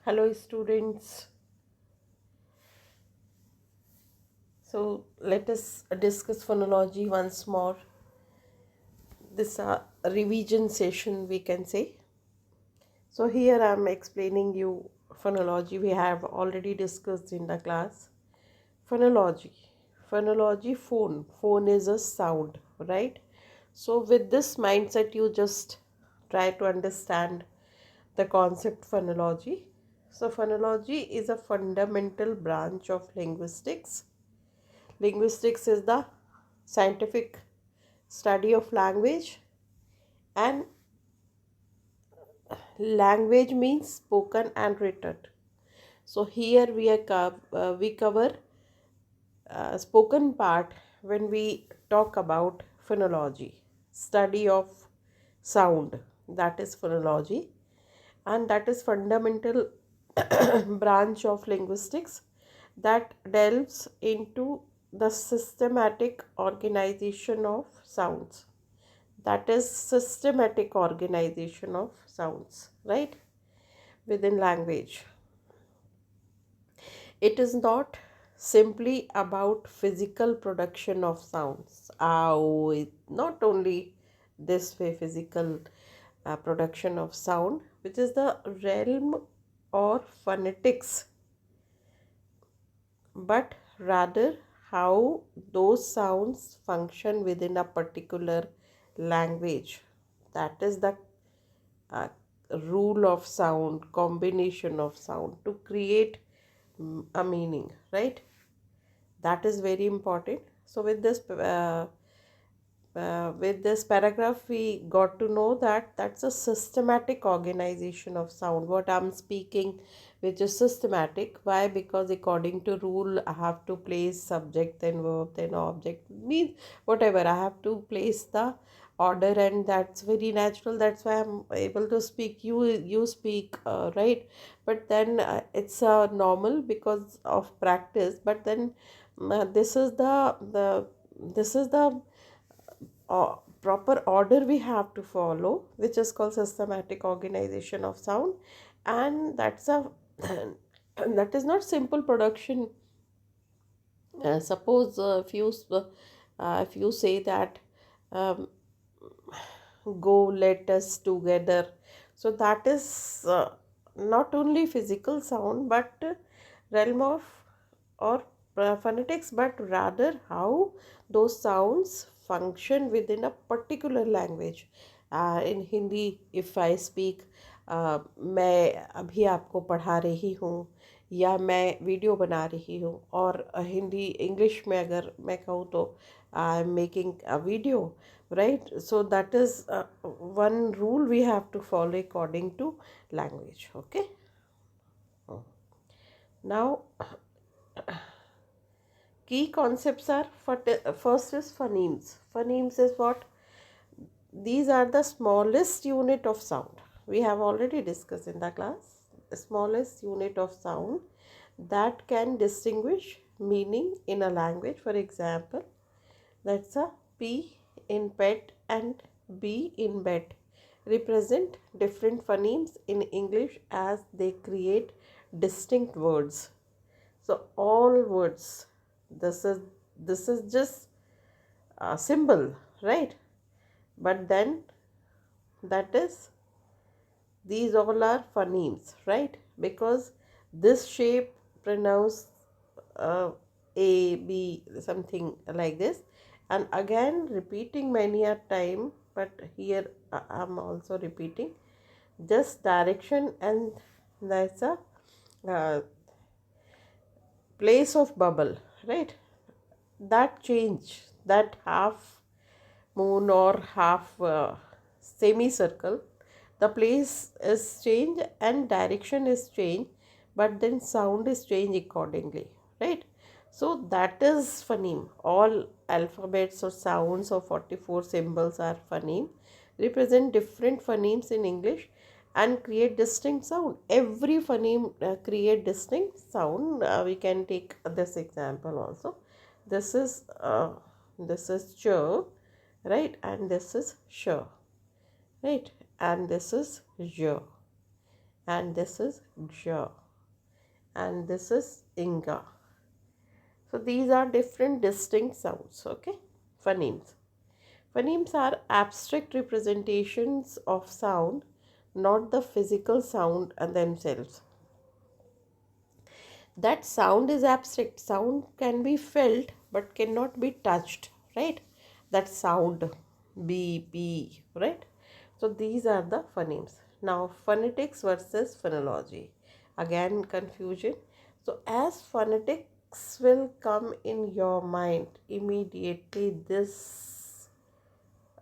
Hello students. So let us discuss phonology once more. This a revision session we can say. So here I am explaining you phonology we have already discussed in the class. Phonology. Phonology phone. Phone is a sound, right? So with this mindset you just try to understand the concept phonology. So phonology is a fundamental branch of linguistics. Linguistics is the scientific study of language, and language means spoken and written. So here we cover spoken part when we talk about phonology, study of sound, that is phonology, and that is fundamental branch of linguistics that delves into the systematic organization of sounds, that is systematic organization of sounds, right, within language. It is not simply about physical production of sounds. Not only this way, physical production of sound, which is the realm or phonetics, but rather how those sounds function within a particular language. That is the uh, rule of sound, combination of sound to create a meaning, right? That is very important. So with this paragraph we got to know that that's a systematic organization of sound, what I'm speaking, which is systematic. Why? Because according to rule I have to place subject, then verb, then object, means whatever, I have to place the order, and that's very natural. That's why I'm able to speak, you speak, right? But then it's normal because of practice. But then this is the proper order we have to follow, which is called systematic organization of sound. And that's a that is not simple production. Suppose if you say that um, go, let us together, so that is not only physical sound, but realm of or phonetics, but rather how those sounds function within a particular language. In Hindi, if I speak, मैं अभी आपको पढ़ा रही हूँ, या मैं video बना रही हूँ, और हिंदी इंग्लिश में अगर मैं कहूँ तो I am making a video, right? So that is one rule we have to follow according to language. Okay, now key concepts are, first is phonemes. Phonemes is what? These are the smallest unit of sound. We have already discussed in the class. The smallest unit of sound that can distinguish meaning in a language. For example, that's a P in pet and B in bed represent different phonemes in English as they create distinct words. So all words, this is this is just a symbol, right? But then that is, these all are phonemes, right? Because this shape pronounce uh, A, B, something like this, and again repeating many a time. But here I'm also repeating just direction, and that's a uh, place of bubble, right? That change, that half moon or half semicircle, the place is changed and direction is changed, but then sound is changed accordingly, right? So that is phoneme. All alphabets or sounds or 44 symbols are phoneme, represent different phonemes in English and create distinct sound. Every phoneme create distinct sound. We can take this example also. This is ch, right, and this is sh, right, and this is j, and this is j, and this is inga. So these are different distinct sounds, okay? Phonemes. Phonemes are abstract representations of sound, not the physical sound and themselves. That sound is abstract. Sound can be felt but cannot be touched, right? That sound, b, p, right? So these are the phonemes. Now phonetics versus phonology. Again confusion. So as phonetics will come in your mind immediately, this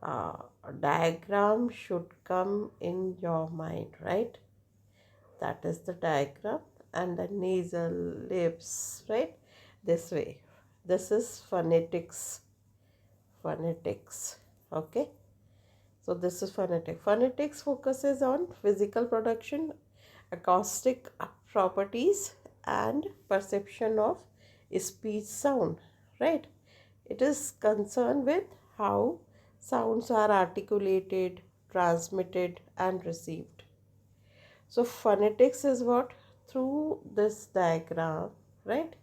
uh, diagram should come in your mind, right? That is the diagram, and the nasal lips, right? This way. This is phonetics. Okay, so this is phonetics focuses on physical production, acoustic properties, and perception of speech sound, right? It is concerned with how sounds are articulated, transmitted, and received. So phonetics is what? Through this diagram, right?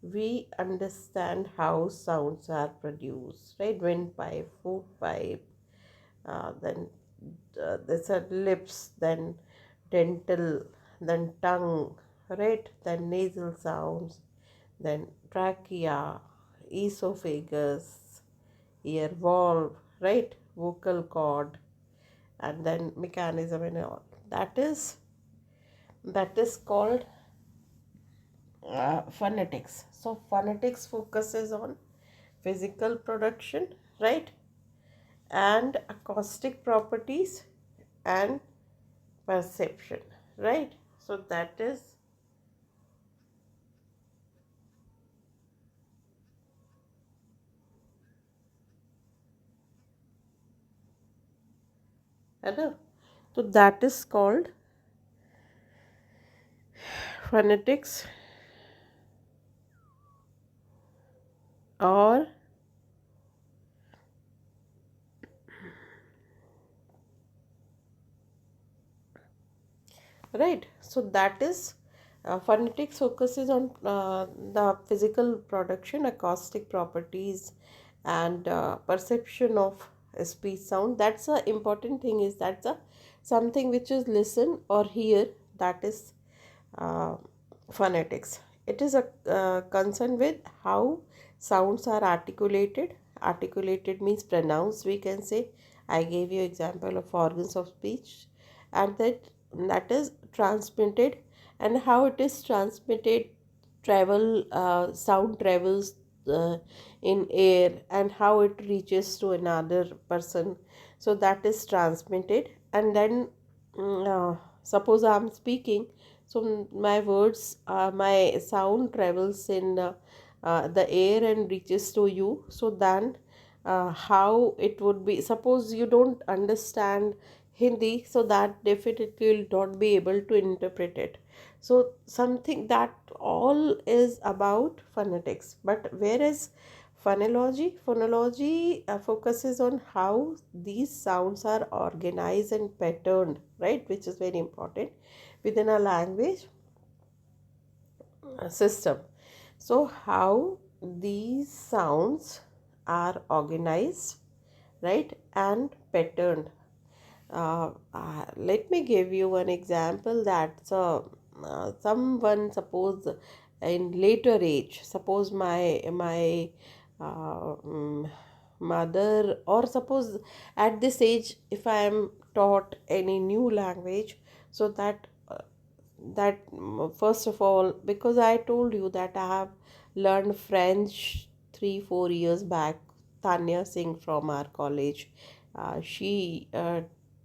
We understand how sounds are produced, right? Windpipe, food pipe, then there's a lips, then dental, then tongue, right? Then nasal sounds, then trachea, esophagus, ear valve, right? Vocal cord, and then mechanism and all. That is called phonetics. So phonetics focuses on physical production, right, and acoustic properties and perception, right? So that is hello. So that is called phonetics, or right. So that is phonetics focuses on the physical production, acoustic properties, and perception of speech sound. That's a important thing, is that's a something which is listen or hear. That is uh, phonetics. It is a concern with how sounds are articulated. Articulated means pronounced, we can say. I gave you example of organs of speech, and that is transmitted, and how it is transmitted. Sound travels in air, and how it reaches to another person. So that is transmitted, and then suppose I am speaking, so my words, my sound travels in the air and reaches to you. So then how it would be, suppose you don't understand Hindi, so that definitely will not be able to interpret it. So something that all is about phonetics. But whereas phonology focuses on how these sounds are organized and patterned, right, which is very important within a language system. So how these sounds are organized, right, and patterned. Let me give you one example. That someone, suppose in later age, suppose my mother, or suppose at this age, if I am taught any new language, so that first of all, because I told you that I have learned French 3 4 years back. Tanya Singh from our college, she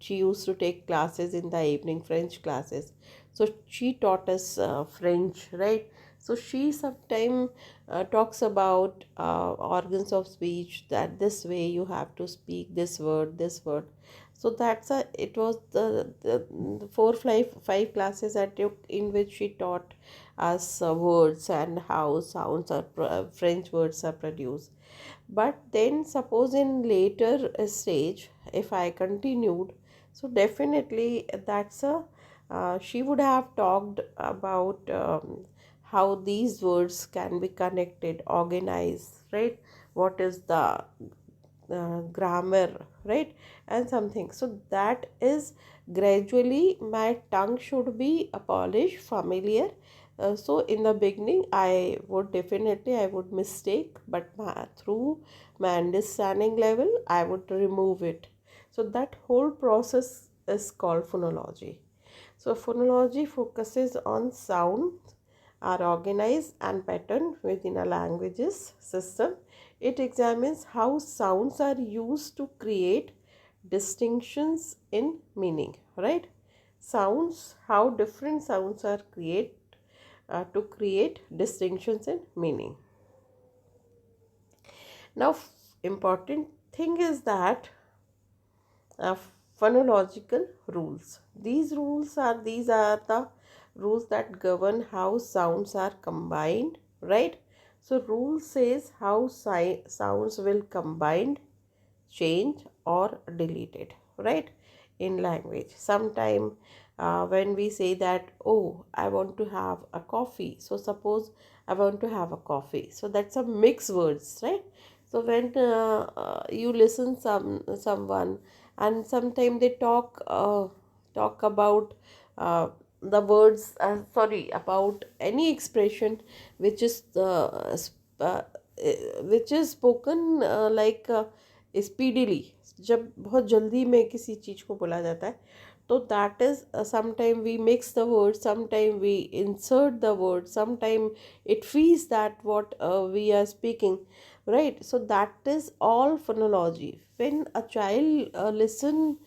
used to take classes in the evening, French classes. So she taught us French, right? So she sometimes talks about organs of speech, that this way you have to speak this word. So that's a it was the 4 5 classes I took, in which she taught us words and how sounds are French words are produced. But then suppose in later stage, if I continued, so definitely that's a She would have talked about how these words can be connected, organized, right? What is the grammar, right? And something. So that is gradually my tongue should be polished, familiar. So in the beginning, I would mistake, but through my understanding level, I would remove it. So that whole process is called phonology. So phonology focuses on sounds are organized and patterned within a language's system. It examines how sounds are used to create distinctions in meaning, right? Sounds, how different sounds are to create distinctions in meaning. Now, important thing is that uh, phonological rules. These are the rules that govern how sounds are combined, right? So rule says how sounds will combined, change or deleted, right? In language sometime when we say that, oh, I want to have a coffee, so suppose I want to have a coffee, so that's a mixed words, right? So when you listen someone and sometime they talk about the words, sorry, about any expression which is which is spoken speedily, जब बहुत जल्दी में किसी चीज़ को बोला जाता है, तो that is sometime we mix the word, sometime we insert the word, sometime it feels that what we are speaking, right? So that is all phonology. When a child listen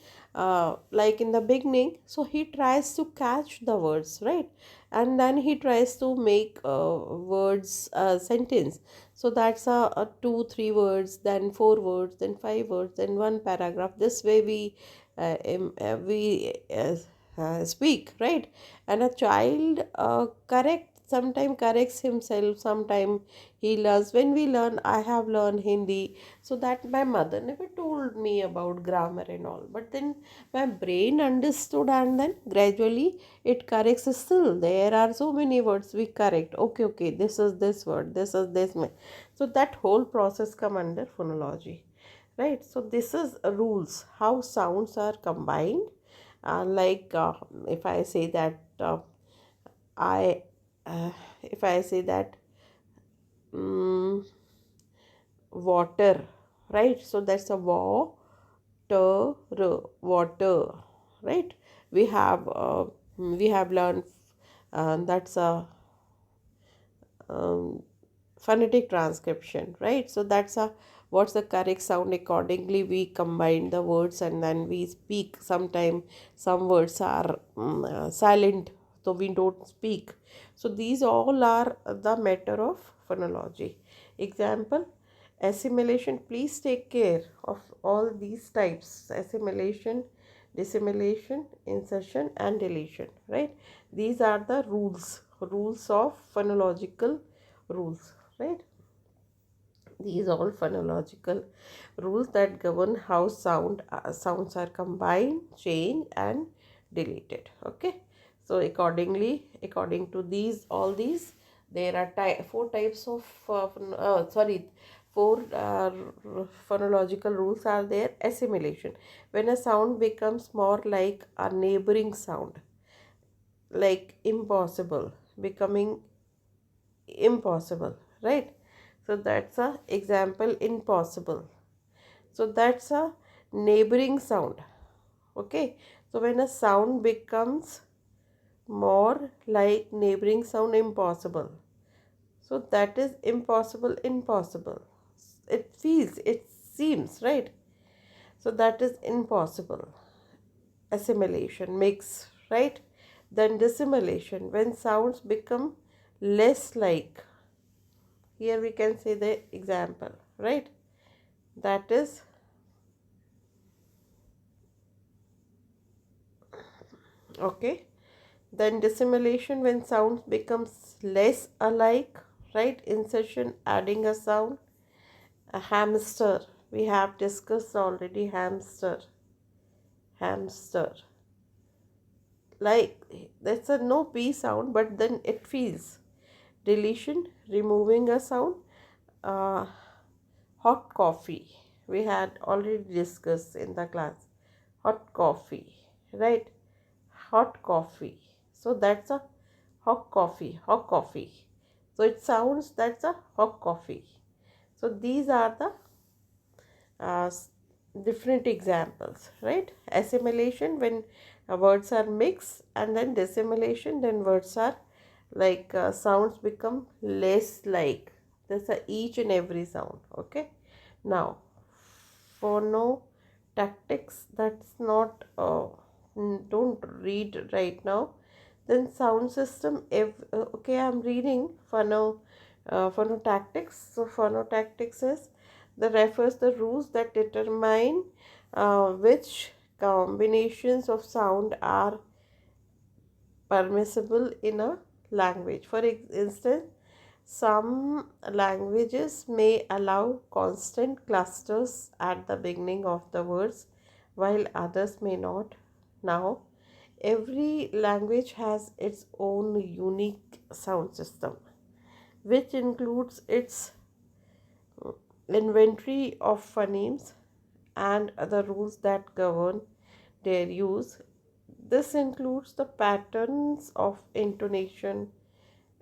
like in the beginning, so he tries to catch the words, right? And then he tries to make words sentence. So that's two three words, then four words, then five words, then one paragraph. This way we speak, right? And a child sometime corrects himself, sometime he learns. When we learn, I have learned Hindi, so that my mother never told me about grammar and all, but then my brain understood, and then gradually it corrects. Still there are so many words we correct. Okay, okay, this is this word, this is this. So that whole process come under phonology, right? So this is rules how sounds are combined. If I say that I if I say that mm, water, right? So that's a water, right? We have learned that's a um, phonetic transcription, right? So that's a what's the correct sound, accordingly we combine the words and then we speak. Sometime some words are silent, so we don't speak. So these all are the matter of phonology. Example, assimilation. Please take care of all these types: assimilation, dissimilation, insertion and deletion, right? These are the rules of phonological rules, right? These all phonological rules that govern how sounds are combined, changed and deleted. Okay, so according to these, there are four types of four phonological rules are there. Assimilation: when a sound becomes more like a neighboring sound, like impossible becoming impossible, right? So that's a example, impossible. So that's a neighboring sound. Okay, so when a sound becomes more like neighboring sound, impossible, so that is impossible. It seems, right? So that is impossible. Assimilation, mix, right? Then dissimilation, when sounds become less like. Here we can say the example, right? That is okay. Then dissimilation, when sounds becomes less alike, right? Insertion, adding a sound. A hamster, we have discussed already. Hamster, like that's a no P sound, but then it feels. Deletion, removing a sound. uh, Hot coffee, we had already discussed in the class. Hot coffee, right? Hot coffee, so that's a hot coffee, hot coffee. So it sounds, that's a hot coffee. So these are the uh, different examples, right? Assimilation, when words are mixed, and then dissimilation, then words are like sounds become less like. There's a each and every sound. Okay, now phonotactics, that's not don't read right now. Then sound system, if okay, I'm reading phonotactics. So phonotactics is the refers the rules that determine which combinations of sound are permissible in a language. For instance, some languages may allow constant clusters at the beginning of the words, while others may not. Now, every language has its own unique sound system, which includes its inventory of phonemes and other rules that govern their use. This includes the patterns of intonation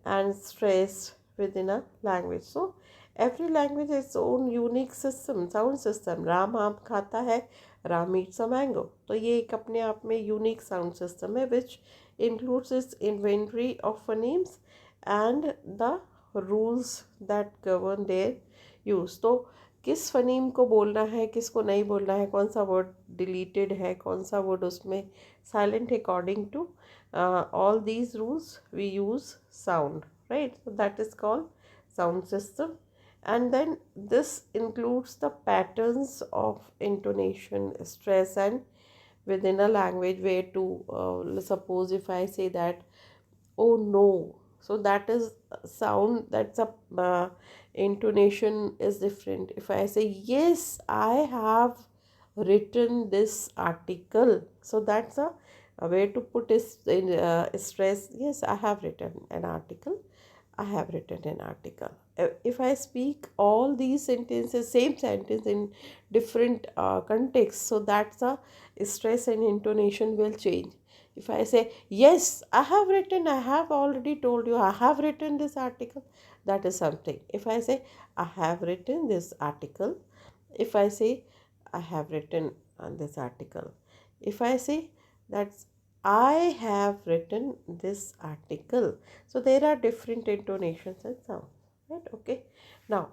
and stress within a language. So every language has its own unique system, sound system. Ram आम खाता है, Ram eats a mango. तो ये एक अपने आप में unique sound system है, which includes its inventory of phonemes and the rules that govern their use. तो किस फनीम को बोलना है, किसको नहीं बोलना है, कौन सा वर्ड डिलीटेड है, कौन सा वर्ड उसमें silent, according to all these rules we use sound, right? So that is called sound system. And then this includes the patterns of intonation, stress, and within a language, where to suppose if I say that, oh no, so that is sound, that's a intonation is different. If I say yes, I have written this article, so that's a way to put is in stress. Yes, I have written an article, I have written an article. If I speak all these sentences, same sentence in different contexts, so that's a stress and intonation will change. If I say, yes, I have written, I have already told you, I have written this article, that is something. If I say, I have written this article, if I say, I have written this article, if I say, that's I have written this article. So there are different intonations and sounds, right? Okay. Now,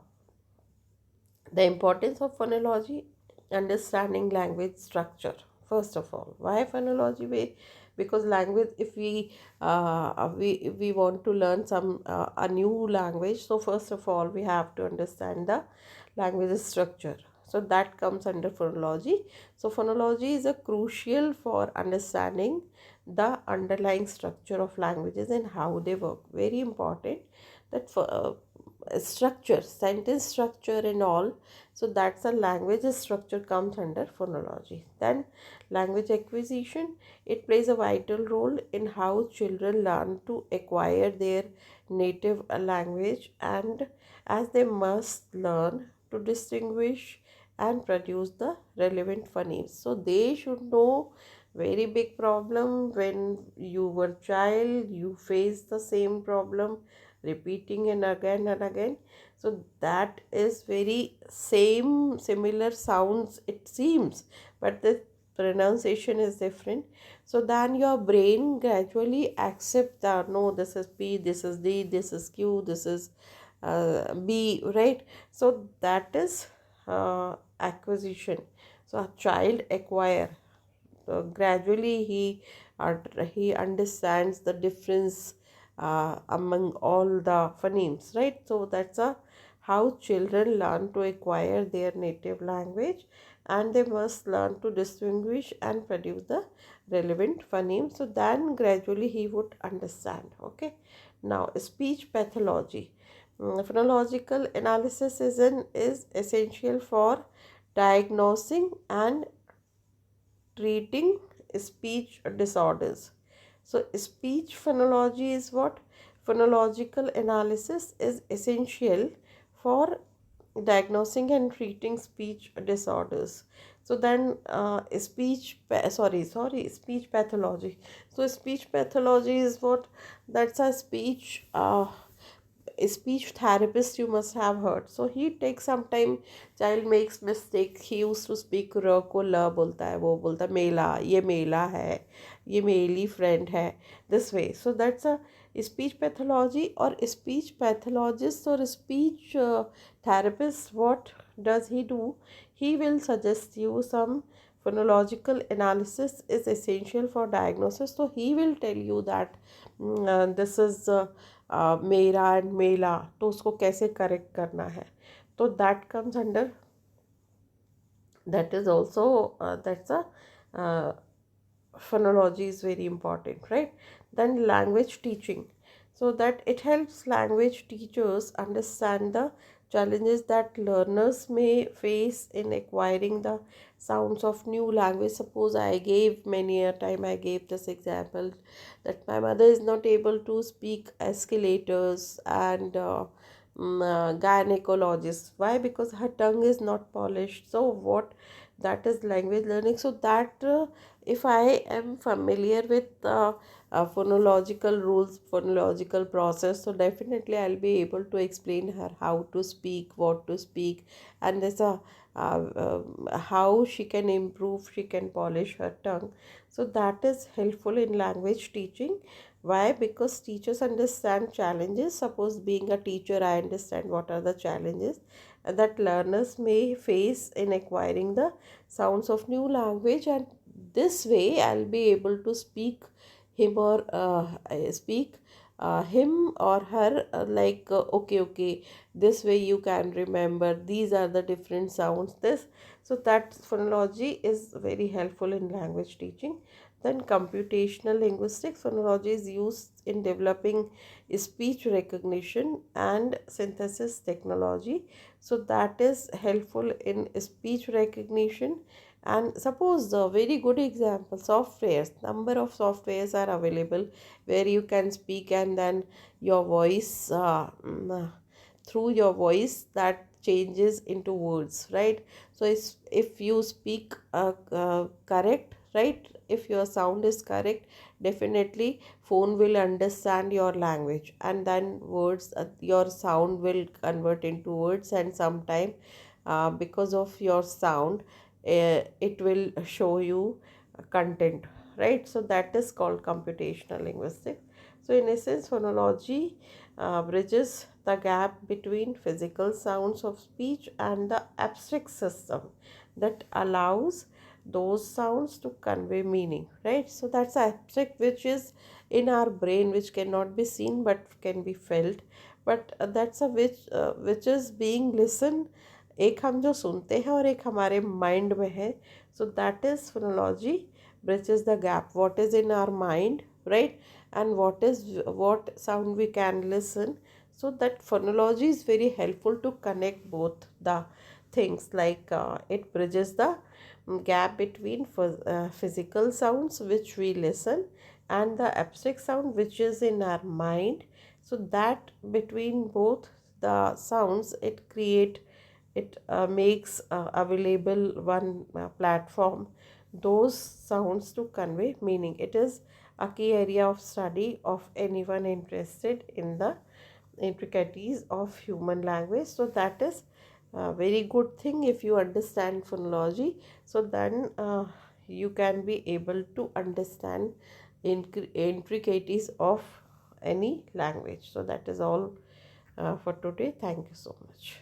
the importance of phonology, understanding language structure. First of all, why phonology? Because language, if we want to learn some a new language, so first of all we have to understand the language structure. So that comes under phonology. So phonology is a crucial for understanding the underlying structure of languages and how they work. Very important that for structure, sentence structure and all. So that's a language structure comes under phonology. Then language acquisition, it plays a vital role in how children learn to acquire their native language, and as they must learn to distinguish and produce the relevant phonemes. So they should know. Very big problem, when you were child you face the same problem repeating and again. So that is very same similar sounds it seems, but the pronunciation is different. So then your brain gradually accept that, no, this is P, this is D, this is Q, this is B, right? So that is acquisition. So a child acquire, gradually he understands the difference among all the phonemes, right? So that's a how children learn to acquire their native language, and they must learn to distinguish and produce the relevant phonemes. So then gradually he would understand. Okay, now speech pathology. Phonological analysis is essential for diagnosing and treating speech disorders. So speech phonology is what? Phonological analysis is essential for diagnosing and treating speech disorders. So then speech pathology. So speech pathology is what? That's a speech therapist you must have heard. So he takes some time, child makes mistake, he used to speak र को ल बोलता है, वो बोलता है मेला, ये मेला है, ये मेली फ्रेंड है, this way. So that's a speech pathology. Or speech pathologist or speech therapist, what does he do? He will suggest you some phonological analysis is essential for diagnosis. So he will tell you that this is मेरा and मेला, तो उसको कैसे correct करना है. तो that comes under, that is also that's a phonology is very important, right? Then language teaching, so that it helps language teachers understand the challenges that learners may face in acquiring the sounds of new language. Suppose I gave many a time I gave this example that my mother is not able to speak escalators and gynecologist. Why? Because her tongue is not polished. So what? That is language learning. So that if I am familiar with phonological rules, phonological process, so definitely I'll be able to explain her how to speak, what to speak, and there's a how she can improve, she can polish her tongue. So that is helpful in language teaching. Why? Because teachers understand challenges. Suppose being a teacher, I understand what are the challenges that learners may face in acquiring the sounds of new language, and this way I'll be able to speak him or speak him or her okay, this way you can remember these are the different sounds, this. So that phonology is very helpful in language teaching. Then computational linguistics, phonology is used in developing speech recognition and synthesis technology. So that is helpful in speech recognition. And suppose the very good example, softwares, number of softwares are available where you can speak, and then your voice through your voice that changes into words, right? So if you speak correct, right, if your sound is correct, definitely phone will understand your language, and then words, your sound will convert into words, and sometime because of your sound it will show you content, right? So that is called computational linguistics. So in essence, phonology bridges the gap between physical sounds of speech and the abstract system that allows those sounds to convey meaning, right? So that's abstract, which is in our brain, which cannot be seen but can be felt. But that's a which is being listened, एक हम जो सुनते हैं और एक हमारे mind में है. So that is phonology bridges the gap, what is in our mind, right, and what sound we can listen. So that phonology is very helpful to connect both the things, like it bridges the gap between physical sounds which we listen and the abstract sound which is in our mind. So that between both the sounds, it makes available one platform, those sounds to convey meaning. It is a key area of study of anyone interested in the intricacies of human language. So that is a very good thing if you understand phonology. So then you can be able to understand intricacies of any language. So that is all for today. Thank you so much.